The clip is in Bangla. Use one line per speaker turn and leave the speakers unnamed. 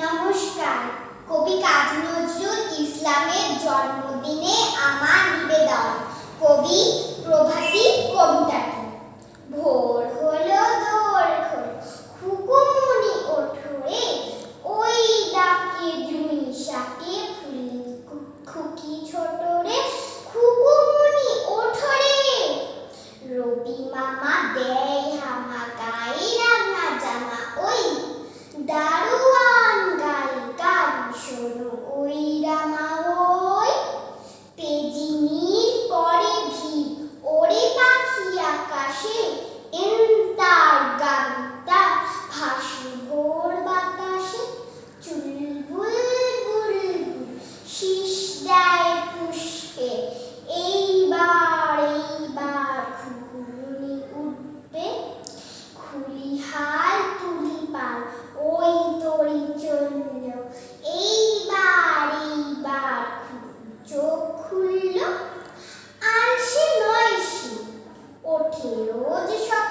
নমস্কার। কবি কাজী নজরুল ইসলামের জন্মদিনে আমার নিবেদন কবি প্রভাতী কবিতাটি। ভোর হলো দোর খোল, খুকুমনি ওঠো রে, ওই ডাকে জুঁই শাকে খুকি ছোট রে, খুকুমনি ওঠো রে। রবি মামা দেয় হামা, গায়ে রাঙা জামা, ওই দারোয়ান গায়ে গান শোনো ওই রামা ওই। তেজিনীর করে ভিড়, ওরে পাখি আকাশে, এন্তার গানটা ভাসে ভোর বাতাসে। চুলবুল বুলবুল শীষ দেয় পুষ্পে, এইবার খুকুমনি উঠবে। খুলিহার তুলি পাল, ওই তরি চলল, এইবার চোখ খুলল। আর সে নয় সে ওঠে রোজ সকালে,